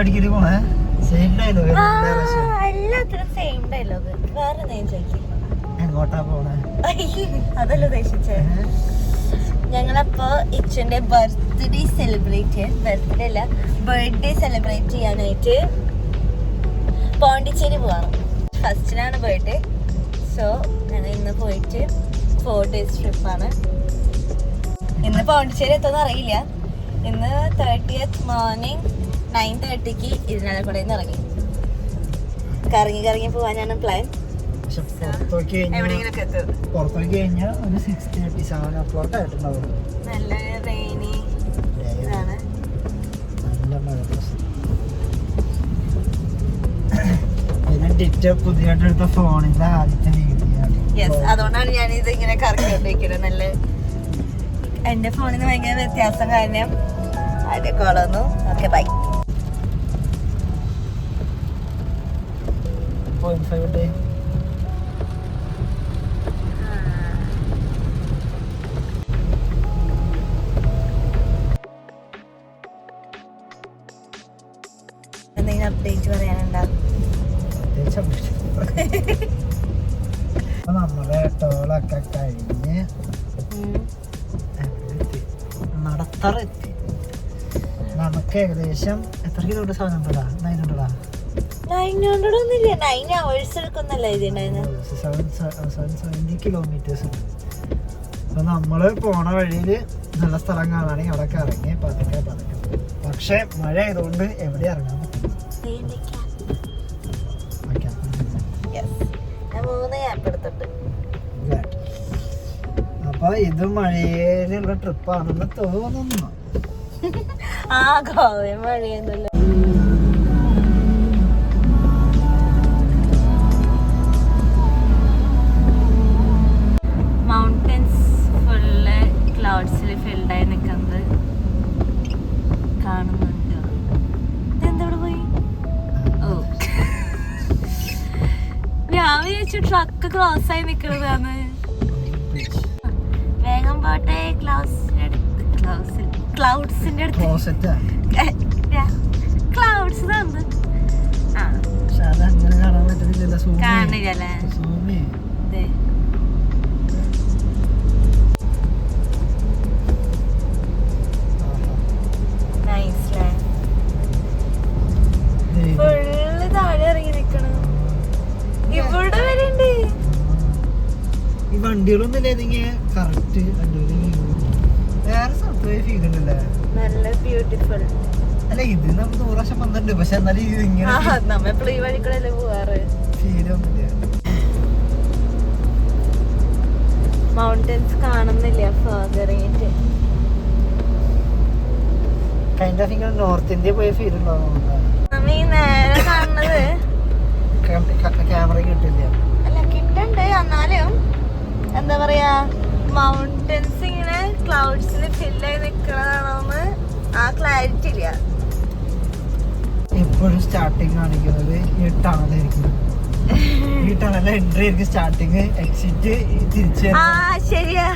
അടിക്കടി പോണേ same dialogue എല്ലാത്തിനും സെയിം ഡയലോഗ്. വേറെ എന്തെങ്കിലും ചോദിക്കും. എങ്ങോട്ടാ പോണേ? അതല്ല ഉദ്ദേശിച്ചേ. ഞങ്ങളപ്പോ ഇച്ചന്റെ ബർത്ത്ഡേ സെലിബ്രേറ്റ് ചെയ്യാനായിട്ട് പോണ്ടിച്ചേരി പോവാണ്. ഫസ്റ്റിനാണ് ബർത്ത്ഡേ. സോ ഞങ്ങൾ ഇന്ന് പോയിട്ട് 4 days ട്രിപ്പാണ്. ഇന്ന് പോണ്ടിച്ചേരി എത്തുമെന്ന് അറിയില്ല. ഇന്ന് 30th മോർണിംഗ് 9:30 ഇരുന്നാലക്കുടയിൽ നിന്ന് ഇറങ്ങി കറങ്ങി പോവാനാണ് പ്ലാൻ. പുറത്തേക്ക് കഴിഞ്ഞാൽ ഒരു 6:37 o'clock ആയിട്ടുണ്ടാവും. നല്ല റെയിനി ഇതാണ്. നല്ല മഴ. പിന്നെ ഡിറ്റോ പുതിയതായിട്ടെടുത്ത ഫോണിന്റെ ആദ്യത്തെ വീഡിയോ. യെസ്, അതുകൊണ്ടാണ് ഞാൻ ഇത് ഇങ്ങനെ കറക്കിക്കൊണ്ടിരിക്കുന്നത്. നല്ല എന്റെ ഫോണിൽ നിന്ന് ഭയങ്കര വ്യത്യാസം കാരണം അതിന്റെ കോൾ വന്നു. Okay bye. 0.5 ഡേ. എന്തെങ്കിലും അപ്ഡേറ്റ് പറയാനുണ്ടോ? നമ്മളെ ടോളൊക്കെ കഴിഞ്ഞ് നടത്തറെത്തി. നമുക്ക് ഏകദേശം എത്ര കിലോമീറ്റർ 900 ഒന്നുമില്ല. 9 hours എടുക്കുന്നല്ലേ ഇതിണ്ടായിരുന്നു. 770 കിലോമീറ്റേഴ്സ്. അപ്പൊ നമ്മള് പോണ വഴിയില് നല്ല സ്ഥലം കാണുകയാണെങ്കിൽ അവിടെ ഇറങ്ങി പതുക്കെ. പക്ഷെ മഴ ആയതുകൊണ്ട് എവിടെ ഇറങ്ങാൻ പറ്റില്ല. അപ്പൊ ഇത് മഴയിലുള്ള ട്രിപ്പാണെന്ന് തോന്നുന്നു. ആ ഗോവ മഴയൊന്നുമില്ല. മൗണ്ടൻസ് ഫുള്ള് ക്ലൗഡ്സിൽ ഫിൽഡായി നിൽക്കുന്നത് കാണുന്നുണ്ട്. ഇതെന്തവിടെ പോയി? ഓ, ഞാൻ വിചാരിച്ചു ട്രക്ക് ക്രോസ് ആയി നിൽക്കുന്നതാണ്. വേഗം പോട്ടെ. ക്ലൗഡ്സിന്റെ അടുത്ത് ക്ലൗഡ്സ് തന്നു കാണില്ലല്ലേ. നൈസ്ലേ. ഫുള്ള് താഴെ ഇറങ്ങി നിക്കണം. ഇവിടെ വരെയുണ്ട്. ഈ വണ്ടികളൊന്നും ഇല്ലെങ്കിൽ കറക്റ്റ് വേറെ സ്ഥലത്ത് പോയി ഫീൽ ഉണ്ടല്ലേ. നല്ല ബ്യൂട്ടിഫുൾ. അല്ല ഇത് നമ്മൾ 100 പ്രാവശ്യം വന്നിട്ടുണ്ട്. പക്ഷെ എന്നാലും ഇത് ഇങ്ങനെ നമ്മളെപ്പോഴും ഈ വഴിക്കൂടെ പോവാറ്. ഫീലൊന്നുമില്ല. മൗണ്ടൻസ് കാണുന്നില്ല ഇറങ്ങിട്ട്. കൈൻഡ് ഓഫ് ഇങ്ങനെ നോർത്ത് ഇന്ത്യ പോയ ഫീൽ ഉണ്ടാവും. നമ്മ ഈ നേരെ കാണുന്നത് ക്യാമറ കിട്ടില്ല. അല്ല കിട്ടണ്ട്. എന്നാലും എന്താ പറയാ, മൗണ്ടൻസ് ഇങ്ങനെ ക്ലൗഡ്സിൽ ഫില്ലായി നിക്കണതാണോന്ന് ആ ക്ലാരിറ്റി ഇല്ല. എപ്പോഴും സ്റ്റാർട്ടിങ് കാണിക്കുന്നത് ഈ ടണലായിരിക്കും. ഈ ടണൽ എൻട്രി ആയിരിക്കും സ്റ്റാർട്ടിങ്, എക്സിറ്റ് തിരിച്ച്. ശരിയാ,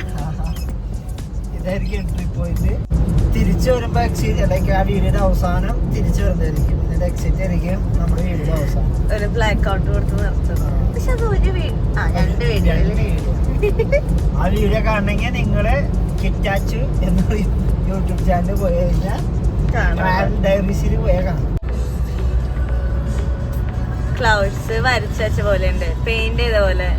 ഇതായിരിക്കും എൻട്രി പോയിന്റ്. തിരിച്ചു വരുമ്പോ എക്സിറ്റ് അല്ലെങ്കിൽ ആ വീടിന്റെ അവസാനം തിരിച്ചു വരുന്നതായിരിക്കും. ഇതിന്റെ എക്സിറ്റ് ആയിരിക്കും നമ്മുടെ വീടിന്റെ അവസാനം. ഒരു ബ്ലാക്ക് ഔട്ട് കൊടുത്ത് നിർത്തുന്നു. പക്ഷെ അത് ഒരു രണ്ട് വീടുകളിൽ ആ വീഡിയോ കാണണമെങ്കിൽ നിങ്ങള് കിറ്റാച്ചു എന്നൊരു യൂട്യൂബ് ചാനൽ പോയി കഴിഞ്ഞാൽ ട്രാവൽ ഡയറീസിൽ പോയാൽ കാണാം. ക്ലൗഡ്സ് വരച്ച പോലെ ഉണ്ട്, പെയിന്റ് ചെയ്ത പോലെ.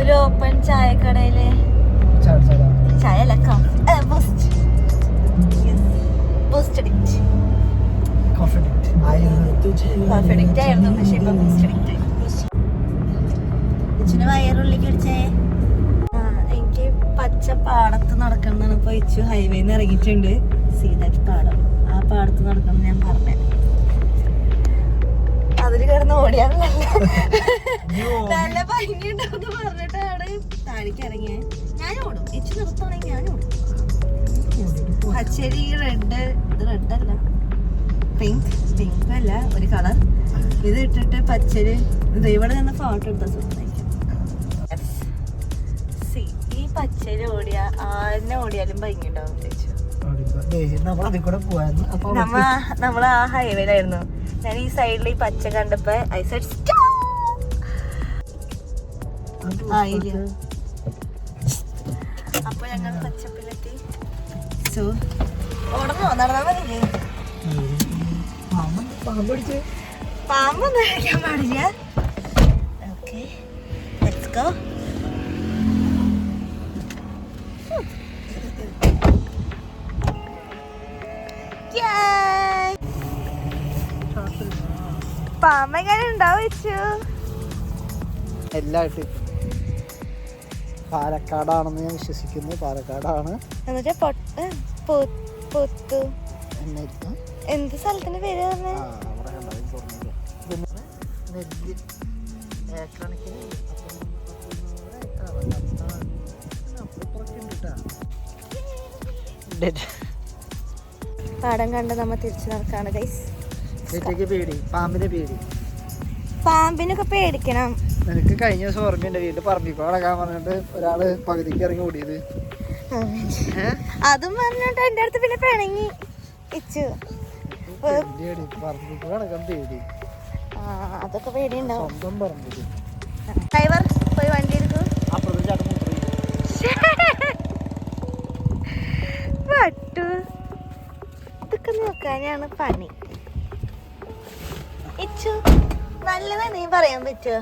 ഒരു ഓപ്പൺ ചായക്കടയില് ചായ അല്ല ബൂസ്റ്റ് അഡിക്റ്റ് ആയിരുന്നു. പക്ഷെ ഇപ്പൊ ബൂസ്റ്റ് അഡിക്റ്റ് ആയി. ഇച്ചിന് വയറുള്ളിലേക്ക് അടിച്ചേ. എനിക്ക് പച്ച പാടത്ത് നടക്കണം. ഇപ്പൊ ഇച്ചു ഹൈവേന്ന് ഇറങ്ങിയിട്ടുണ്ട്. സീതാറ്റ് പാടം, ആ പാടത്ത് നടക്കണം ഞാൻ പറഞ്ഞേ. അതില് കിടന്ന് ഓടിയാണല്ലോ നല്ല ഭംഗിയുണ്ടാവും പറഞ്ഞിട്ടാണ് താഴേക്ക് ഇറങ്ങിയത്. ഞാൻ ഓടും. ഇച്ചു നിർത്തുവാണെങ്കിൽ ഞാൻ ഓടും. പച്ചരി റെഡ്, ഇത് റെഡല്ല പിങ്ക് അല്ല ഒരു കളർ. ഇത് ഇട്ടിട്ട് പച്ചരി ഇവിടെ നിന്ന് ഫോട്ടോ എടുത്ത ഈ പച്ചരി ഓടിയാ ആരിനെ ഓടിയാലും ഭംഗി ഉണ്ടാവും ചേച്ചു. നമ്മൾ അതിൽ കൂടെ പോവായിരുന്നു. അപ്പൊ നമ്മള് ആ ഹൈവേയിലായിരുന്നു. ഞാൻ ഈ സൈഡിൽ ഈ പച്ച കണ്ടപ്പോ ഐ സെഡ് സ്റ്റോപ്പ്. അപ്പൊ ഞങ്ങൾ പച്ചപ്പിലെത്തി. സോ ഓടണോ നടന്നാ മതി. പാമ്പൊന്നും കഴിക്കാൻ പാടില്ല. Okay let's go. പാമ്പെങ്ങനെ ഉണ്ടാവും വെച്ചു? എല്ലായിട്ടും പാലക്കാടാണെന്ന് ഞാൻ വിശ്വസിക്കുന്നു. പാലക്കാടാണ്. എന്ത് സ്ഥലത്തിന്റെ പേര് പറഞ്ഞേ? പാടം കണ്ട് നമ്മ തിരിച്ചു നടക്കാണ് ഗൈസ്. പേടി, പാമ്പിനെ പേടി. പാമ്പിനൊക്കെ പേടിക്കണം. നിനക്ക് കഴിഞ്ഞ ദിവസം ഓർമ്മയുണ്ട് വീട്ടിൽ പറമ്പിക്കോ അടക്കാൻ പറഞ്ഞിട്ട് ഒരാള് പകുതിക്ക് ഇറങ്ങി ഓടിയത്? അതും പറഞ്ഞിട്ട് എന്റെ അടുത്ത് പിന്നെ പിണങ്ങി ഇച്ചു. പറമ്പിക്കോ അടക്കാൻ പേടി. അതൊക്കെ പേടിയുണ്ടാവും. സ്വന്തം പറമ്പില് ഡ്രൈവർ പോയി വണ്ടി എടുക്കും. അപ്പുറത്തെ ചാട്ടം പട്ടു ഇതൊക്കെ നോക്കാനാണ് പണി. ഇച്ചു നല്ലതാ നീ പറയാൻ പറ്റുമോ?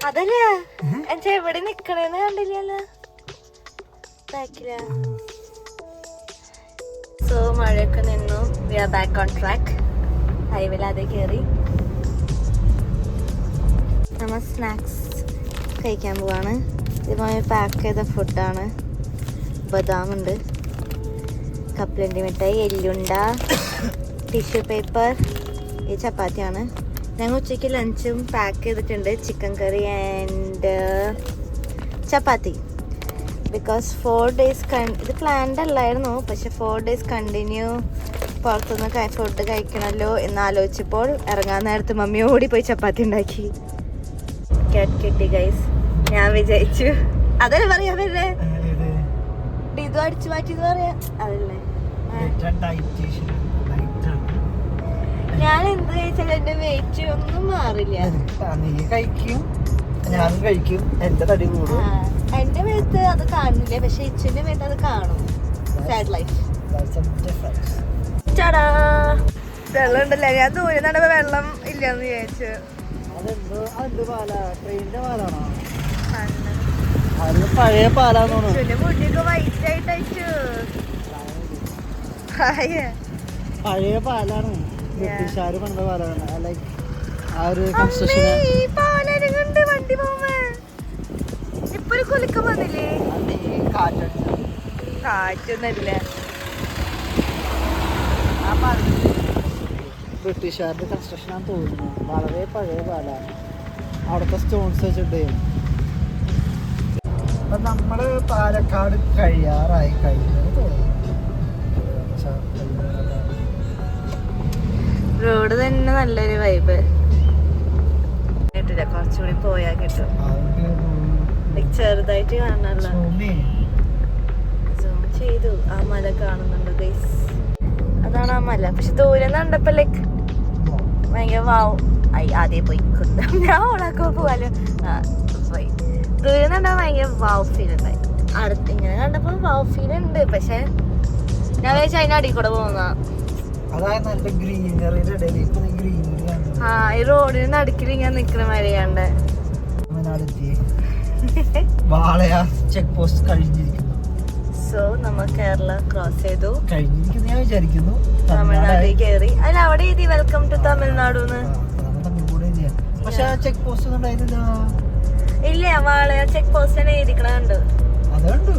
അതല്ല എവിടെ നിക്കണേന്ന് കണ്ടില്ലല്ലോ. സോ മഴയൊക്കെ നിന്നു. We are back on track. ഹൈവേയിൽ അതേ കയറി നമ്മൾ സ്നാക്സ് കഴിക്കാൻ പോവാണ്. ഇതുമായി പാക്ക് ചെയ്ത ഫുഡാണ്. ബദാമുണ്ട്, കപ്പലണ്ടി മിഠായി, എല്ലുണ്ട, ടിഷ്യൂ പേപ്പർ, ഈ ചപ്പാത്തിയാണ്. ഞങ്ങൾ ഉച്ചയ്ക്ക് ലഞ്ചും പാക്ക് ചെയ്തിട്ടുണ്ട്. Chicken curry and chapati. Because 4 days ഇത് പ്ലാൻഡ് അല്ലായിരുന്നു, പക്ഷെ 4 days കണ്ടിന്യൂ പുറത്തുനിന്ന് ഫുഡ് കഴിക്കണമല്ലോ എന്നാലോചിച്ചപ്പോൾ ഇറങ്ങാൻ നേരത്ത് മമ്മി ഓടിപ്പോയി ചപ്പാത്തി ഉണ്ടാക്കി. കിട്ടി ഗൈസ്. ഞാൻ വിചാരിച്ചു അതല്ലേ പറയാ പറ്റേ ഇത് അടിച്ചു മാറ്റി പറയാ അതല്ലേ. ഞാൻ എന്ത് കഴിച്ചാലും എന്റെ വെയിറ്റ് ഒന്നും മാറില്ല. എന്റെ മേത്ത് അത് കാണില്ല, പക്ഷെ ഇച്ചുന്റെ മേത്ത് അത് കാണും. Sad life. ചടാ വെള്ളം ഉണ്ടല്ലേ. ഞാൻ ദൂരെ നടപ്പോ വെള്ളം ഇല്ലെന്ന് വിചാരിച്ചു. പഴയ പാലാന്ന് മുടിയൊക്കെ വൈറ്റ് ആയിട്ട് അയച്ചു. പഴയ പാലാണ്. ബ്രിട്ടീഷുകാര് പണ്ട പാലാണ്. ലൈക്ക് ആ ഒരു കൺസ്ട്രക്ഷൻ. വണ്ടി പോകുമ്പോ ഇപ്പൊ ഒരു കുലുക്കം വന്നില്ലേ? കാറ്റൊന്നല്ല. ബ്രിട്ടീഷുകാരുടെ കൺസ്ട്രക്ഷൻ ആണെന്ന് തോന്നുന്നു. വളരെ പഴയ പാലാണ്. അവിടുത്തെ സ്റ്റോൺസ് വെച്ചിട്ട്. അപ്പൊ നമ്മള് പാലക്കാട് കഴിയാറായി കഴിഞ്ഞു തോന്നുന്നു. റോഡ് തന്നെ നല്ലൊരു വൈബ് കിട്ടില്ല. കുറച്ചുകൂടി പോയാ കിട്ടും. ചെറുതായിട്ട് കാണാനല്ലോ. സൂം ചെയ്തു. ആ മല കാണുന്നുണ്ട് ഗൈസ്. അതാണ് ആ മല. പക്ഷെ ദൂരെ കണ്ടപ്പോ ലൈക്ക് ഭയങ്കര വാവ്. ആദ്യം പോയി ഞാൻ ഓളാക്കോ പോവാലോ. പോയി ദൂരെ കണ്ടാ ഭയങ്കര വാവ് ഫീൽ ഉണ്ടായി. അടുത്ത് ഇങ്ങനെ കണ്ടപ്പോ വാവ് ഫീൽ ഉണ്ട്. പക്ഷെ ഞാൻ വിചാരിച്ചു അതിന്റെ അടിയിൽ കൂടെ പോകുന്ന. ഈ റോഡിന് നടുക്കിൽ ഇങ്ങനെ നിക്കണ വരെയാണ്ട്. ചെക്ക് പോസ്റ്റ് കഴിഞ്ഞിരിക്കുന്നു. സോ നമ്മൾ കേരള ക്രോസ് ചെയ്തു. കഴിഞ്ഞിരിക്കുന്നു ഞാൻ വിചാരിക്കുന്നു. തമിഴ്നാട്ടിൽ കയറി. അല്ല അവിടെ എഴുതി വെൽക്കം ടു തമിഴ്നാടുന്ന്. പക്ഷെ ചെക്ക് പോസ്റ്റ് ഒന്നും ഉണ്ടായിരുന്നില്ല. ഇല്ല വാളയ ചെക്ക് പോസ്റ്റ് തന്നെ എഴുതിക്കണുണ്ട്. അതുണ്ട്.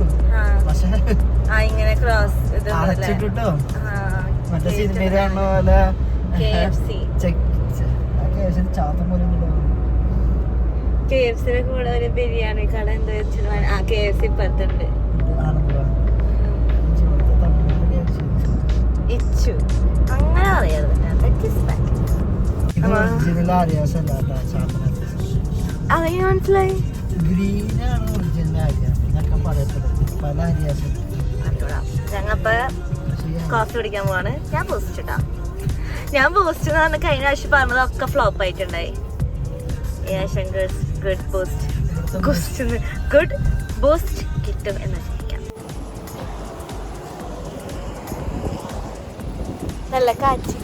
ഇങ്ങനെ ക്രോസ് അടച്ചിട്ടോ മറ്റേ സിനിമയിൽ കാണുന്ന പോലെ ചാത്തം പോലെ KFC കൂടെ ഒരു ബിരിയാണി കട എന്തോ KFC ഇപ്പുറത്തുണ്ട്. ഇച്ചു അങ്ങനെ അറിയാതെ അതെങ്ങനെ മനസ്സിലായി? ഗ്രീനാണ് ഒറിജിനൽ അരിയ, പിന്നൊക്കെ പല അരിയാസ്. ഞങ്ങപ്പോ കോഫി കുടിക്കാൻ പോവാണ്. ഞാൻ ബൂസ്റ്റ് ഇട്ടാ, ഞാൻ ബൂസ്റ്റ് എന്ന് പറഞ്ഞ കഴിഞ്ഞ പ്രാവശ്യം പറഞ്ഞതൊക്കെ ഫ്ലോപ്പ് ആയിട്ടുണ്ടായി. ഗുഡ് ബൂസ്റ്റ് കിട്ടും എന്ന് വിചാരിക്കാം. നല്ല കാച്ചി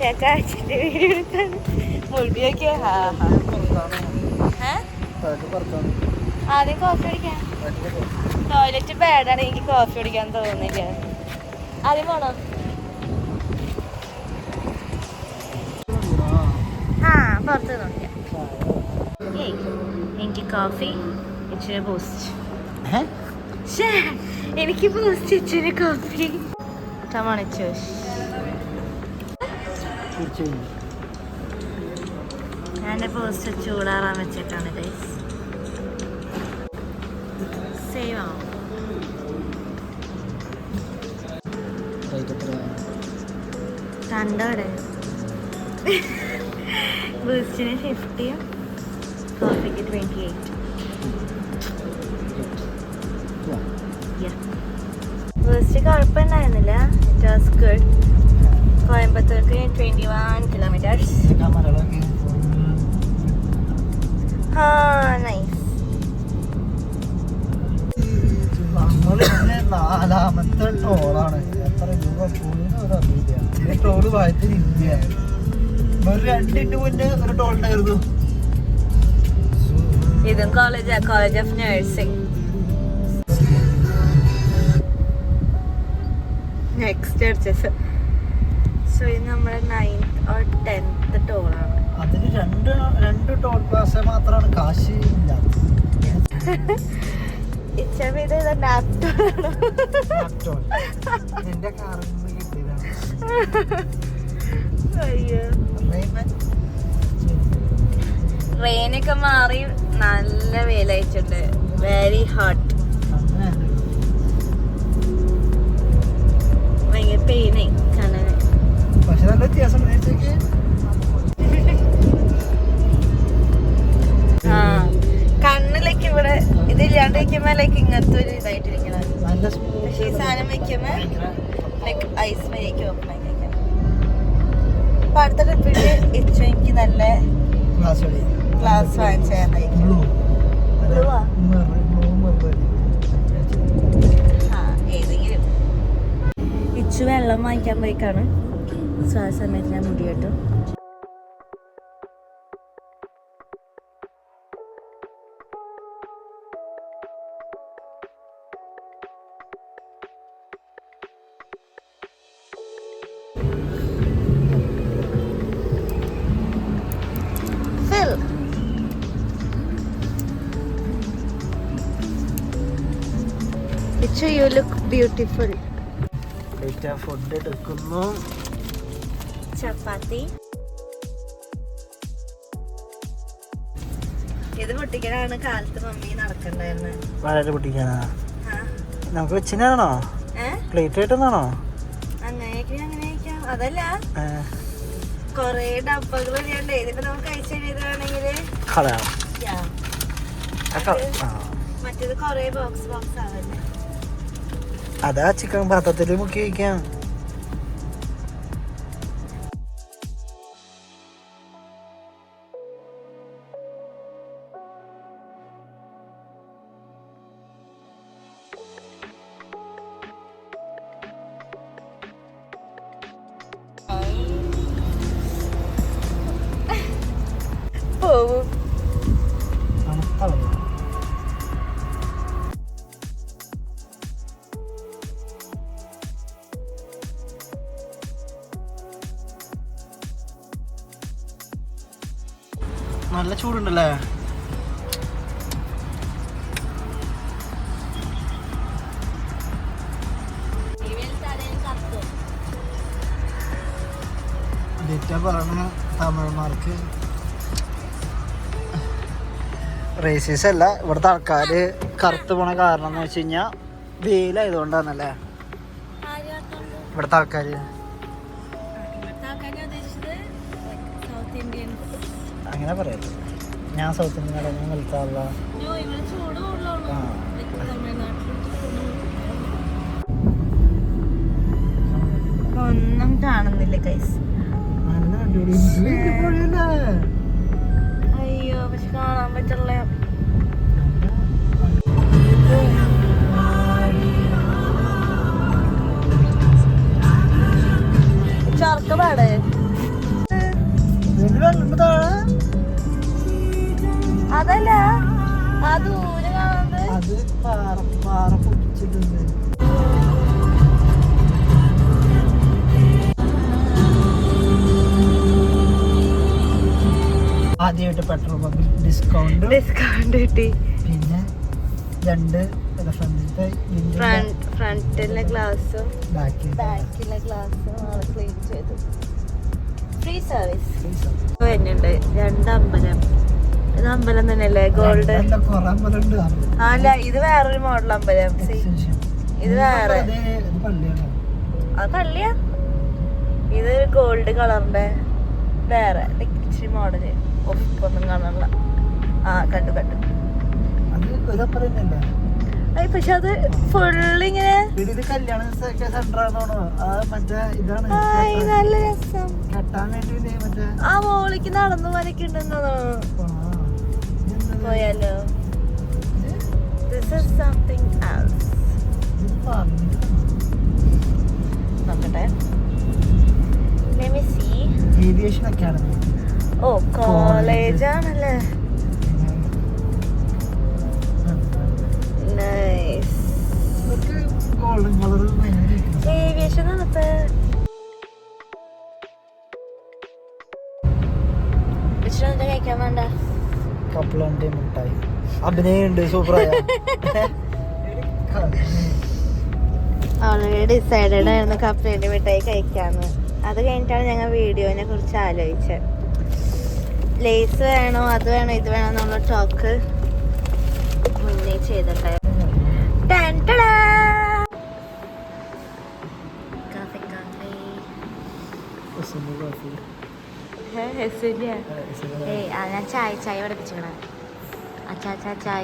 ഞാൻ കാച്ചിന്റെ വീഡിയോ എടുക്കാണ്. മുടിയൊക്കെ ആദ്യം കോഫി കുടിക്കാൻ. ടോയ്ലറ്റ് ബാഡാണ്, എനിക്ക് കോഫി കുടിക്കാൻ തോന്നുന്നില്ല. ആദ്യം പോണോ? പുറത്ത് നോക്കിയാ എനിക്ക് കോഫി, ഇച്ചിരി ബൂസ്റ്റ്. എനിക്ക് ബൂസ്റ്റ്, ഇച്ചിരി കോഫി. ഞാൻ ബൂസ്റ്റ് ചൂടാറാൻ വെച്ചിട്ടാണ് ഗൈസ്. സേവ് ആവും. കണ്ടോടെ ബൂസ്റ്റിന് 50, കോഫിക്ക് 28. ബൂസ്റ്റ് കുഴപ്പമുണ്ടായിരുന്നില്ല. It was good. കോയമ്പത്തൂർക്ക് 21 kilometers. നൈസ്. നാലാമത്തെ ടോളാണ്. എത്ര രൂപ അറിയില്ല. ടോള് വായത്തിന് ഇന്ത്യ. ഒരു 2 മിനിറ്റ് മുന്നേ ഒരു ടോൾ ഉണ്ടായിരുന്നു. ഇതും കോളേജ് ഓഫ് നഴ്സിംഗ്. നെക്സ്റ്റ് അടിച്ച സോ ഇത് നമ്മുടെ 9th or 10th ടോളാണ്. അതിന് രണ്ട് ടോൾ പ്ലാസ മാത്രമാണ് കാശ് ഇല്ലാത്തത്. എന്റെ കാറിൽ നിന്ന് കിട്ടിയതാണ്. ട്രെയിനൊക്കെ മാറി നല്ല വെയിലയച്ചിട്ടുണ്ട്. Very hot. ഭയങ്കര പെയിനായി കാണാൻ. പക്ഷെ നല്ല വ്യത്യാസം. കണ്ണിലേക്ക് ഇവിടെ ഇതില്ലാണ്ട് വെക്കുമ്പോ ലൈക്ക് ഇങ്ങനത്തെ ഒരു ഇതായിട്ടിരിക്കണം. പക്ഷെ ഈ സാധനം വെക്കുമ്പോ ലൈക്ക് ഐസ് വഴിയൊക്കെ ഓപ്പൺ ആക്കി വെക്കണം. അപ്പൊ അടുത്ത ട്രിപ്പില് എനിക്ക് നല്ല ഗ്ലാസ് വാങ്ങിച്ചായിരിക്കും. ഏതെങ്കിലും ഇച്ചു വെള്ളം വാങ്ങിക്കാൻ പോയിക്കാണ്. സോ ആ സമയത്ത് ഞാൻ മുടി കേട്ടു. You look beautiful. ഫുഡ് എടുക്കുന്നു. ചപ്പാത്തി. ഇത് പൊട്ടിക്കാനാണ് കാലത്ത് മമ്മി നടക്കണ്ടായിരുന്നത്. വളരെ പൊട്ടിക്കാനാ? നമുക്ക് വെച്ചിനാണോ പ്ലേറ്റ് ആയിട്ടാണോ? അങ്ങനെയൊക്കെ അതല്ല, കൊറേ ഡബ്ബകൾ ഇല്ലാണ്ട് ഇതിപ്പോ നമുക്ക് കഴിച്ചാണെങ്കിൽ മറ്റേത് കൊറേ ബോക്സ് ആവല്ലേ. അതാ ചിക്കൻ പാത്രത്തിൽ മുക്കി വയ്ക്കാം. പോവും. നല്ല ചൂടുണ്ടല്ലേ? പറഞ്ഞ തമിഴന്മാർക്ക് റേസീസ് അല്ല, ഇവിടുത്തെ ആൾക്കാര് കറുത്ത് പോണ കാരണം എന്ന് വെച്ച് കഴിഞ്ഞാൽ വെയിലായതുകൊണ്ടാണല്ലേ ഇവിടുത്തെ ആൾക്കാര്. അങ്ങനെ പറയട്ടെ. ഞാൻ സൗത്ത് ഇന്ത്യൻ ഞാൻ നിൽക്കാറില്ല. ഒന്നും കാണുന്നില്ല ഗൈസ്. അയ്യോ പക്ഷെ കാണാൻ പറ്റില്ല. ചർക്കപാട് അതല്ല ആ ദൂരെ കാണുന്നത്. അത് പാറ പൊട്ടിച്ചിട്ടുണ്ട്. ആദ്യമായിട്ട് പെട്രോൾ പമ്പിൽ ഡിസ്കൗണ്ട് കിട്ടി. പിന്നെ 2 ഫ്രണ്ടിലെ ഗ്ലാസും ബാക്കിലെ ഗ്ലാസും ക്ലീൻ ചെയ്തു. ഫ്രീ സർവീസ് വരുന്നുണ്ട്. 2 അമ്പലം. ഇത് അമ്പലം തന്നെയല്ലേ? ഗോൾഡ് അല്ല, ഇത് വേറൊരു മോഡൽ അമ്പലം. ഇത് വേറെ അത് പള്ളിയാ. ഇത് ഗോൾഡ് കളറിന്റെ വേറെ ഇച്ചിരി മോഡല്. ഒന്നും കാണാനുള്ള. കണ്ടു പക്ഷെ അത് ഫുള്ളിങ്ങനെ നല്ല രസം. ആ മോളിക്ക് നടന്നു വരയ്ക്കുണ്ടെന്നോ പോയാലോ. This is something else. നോക്കട്ടെ. Let me see. Aviation academy. ഓ കോളേജ് ആണല്ലേ. നൈസ്. ഗോൾഡൻ കളർ ഏവിയേഷൻ ആണ്. കഴിക്കാൻ വേണ്ട കപ്പലണ്ടി മിഠായി അഭിനയുണ്ട്. സൂപ്പറായ ഓൾറെഡി ഡിസൈഡഡ് ആയിരുന്നു കപ്പലണ്ടി മിഠായി കഴിക്കാന്ന്. അത് കഴിഞ്ഞിട്ടാണ് ഞങ്ങൾ വീഡിയോനെ കുറിച്ച് ആലോചിച്ചത്. ലേസ് വേണോ അത് വേണോ ഇത് വേണോ എന്നുള്ള ടോക്ക് മുന്നേ ചെയ്തിട്ട് ഞാൻ ചായ പഠിപ്പിച്ചേക്കണ. ചായ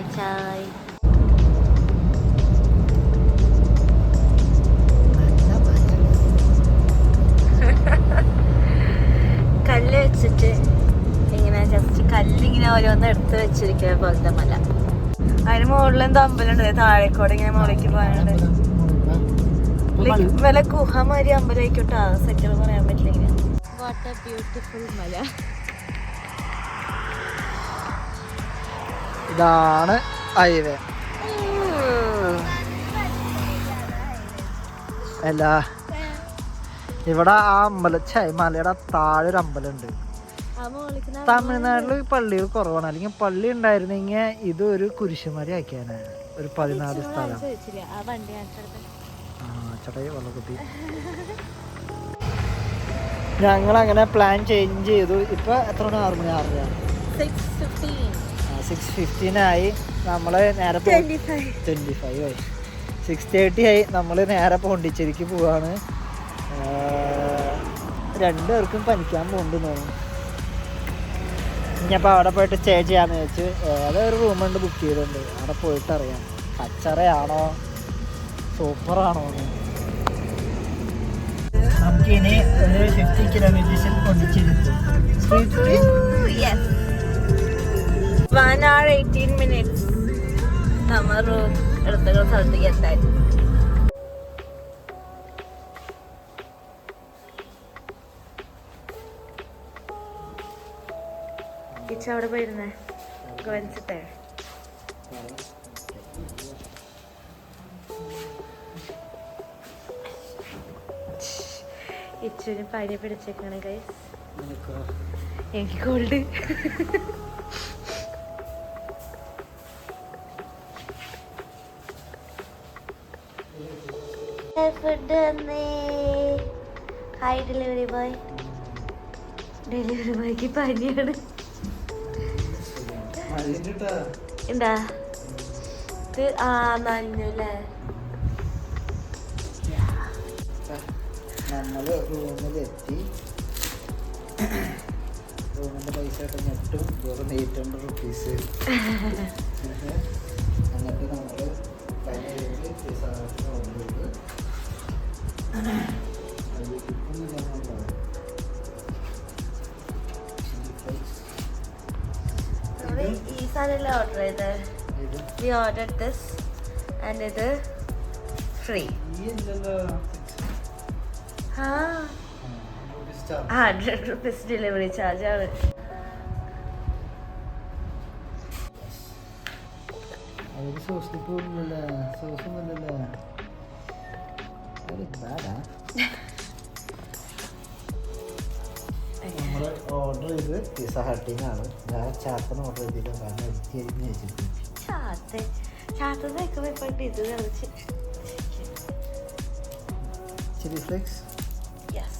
കല്ല് വെച്ചിട്ട് ഇങ്ങനെ ജസ്റ്റ് കല്ലിങ്ങനെ ഓരോന്ന് എടുത്ത് വെച്ചിരിക്കുന്ന പോലത്തെ മല. അതിന് മുകളിൽ എന്തോ അമ്പലമുണ്ട്. താഴേക്കോടെ ഇങ്ങനെ മുകളിലേക്ക് പോകാനുണ്ട്. വല്ല ഗുഹ മാതിരി അമ്പലം ആയിക്കോട്ടെ. സെറ്റ് പറയാൻ പറ്റില്ല. ഇങ്ങനെ വാട്ട് എ ബ്യൂട്ടിഫുൾ മല. ഇതാണ് ഹൈവേ. അല്ല ഇവിടെ ആ മലയുടെ താഴെ ഒരു അമ്പലമുണ്ട്. തമിഴ്നാട്ടില് പള്ളികൾ കുറവാണ്. അല്ലെങ്കിൽ പള്ളി ഉണ്ടായിരുന്നെങ്കിൽ ഇതൊരു കുരിശുമരി ആക്കിയാണ്. ഒരു 14 സ്ഥലം. വെള്ളക്കുട്ടി. ഞങ്ങൾ അങ്ങനെ പ്ലാൻ ചേഞ്ച് ചെയ്തു. ഇപ്പൊ എത്ര മണി? 6 മണി 6:15 ആയി. നമ്മള് നേരെ 25 ആയി. 6:30 ആയി. നമ്മള് നേരെ പോണ്ടിച്ചേരിക്ക് പോവാണ്. 2 പേർക്കും പനിക്കാൻ പോകണ്ടെന്ന് തോന്നുന്നു. ഇനിയപ്പോൾ അവിടെ പോയിട്ട് സ്റ്റേ ചെയ്യാന്ന് വെച്ച് ഏതൊരു റൂമുണ്ട് ബുക്ക് ചെയ്തിട്ടുണ്ട്. അവിടെ പോയിട്ട് അറിയാം കച്ചറയാണോ സൂപ്പറാണോ എന്ന്. നമുക്കിനി ഒരു 50 കിലോമീറ്റേഴ്സിൽ പോണ്ടിച്ചേരിക്കും. 1 hour 18 minutes നമ്മൾ റൂം എടുത്ത സ്ഥലത്തേക്ക് എത്താൻ. അവിടെ പോയിരുന്നേ ഗോവൻസിത്തെ ഇച്ചുവിന് പനി പിടിച്ചേക്കാണ് ഗൈസ്. എനിക്ക് കോൾഡ്. ഫുഡ് വന്നേ. Hi delivery boy. ഡെലിവറി ബോയ്ക്ക് പനിയാണ്. എന്താ ഇത്? നനഞ്ഞല്ലേ. നമ്മള് റൂമിലെത്തി. റൂമിൻ്റെ പൈസ ഒക്കെ ഞെട്ടും വെറും 800 റുപ്പീസ്. എന്നിട്ട് നമ്മൾ പതിനേഴ് പിസ്സ ഓർഡർ ചെയ്ത് അത് കിട്ടുന്നു ഞാനുണ്ടാവും. ഈ സാധനം ഓർഡർ ചെയ്ത് ഇത് വി ഓർഡർ ദിസ് ആൻഡ് ഇത് ഫ്രീ. ഈ ഇല്ലല്ലോ ആ 100 റുപ്പീസ് ഡെലിവറി ചാർജ് ആണ്. അതൊരു സോസ് കിട്ടുന്നില്ലല്ലേ, സോസൊന്നുമില്ലല്ലേ. ബാഡാ. നമ്മൾ ഓർഡർ ചെയ്ത് പിസ്സ ഹട്ടിന്നാണ്. ഞാൻ ചാത്തന് ഓർഡർ ചെയ്തില്ല, കാരണം എടുത്തിരിക്കുന്ന വെച്ചിട്ട് ചാത്തതൊക്കെ പോയിട്ട് ഇത് കളിച്ച് ചില്ലി ഫ്ലേക്സ്. യെസ്.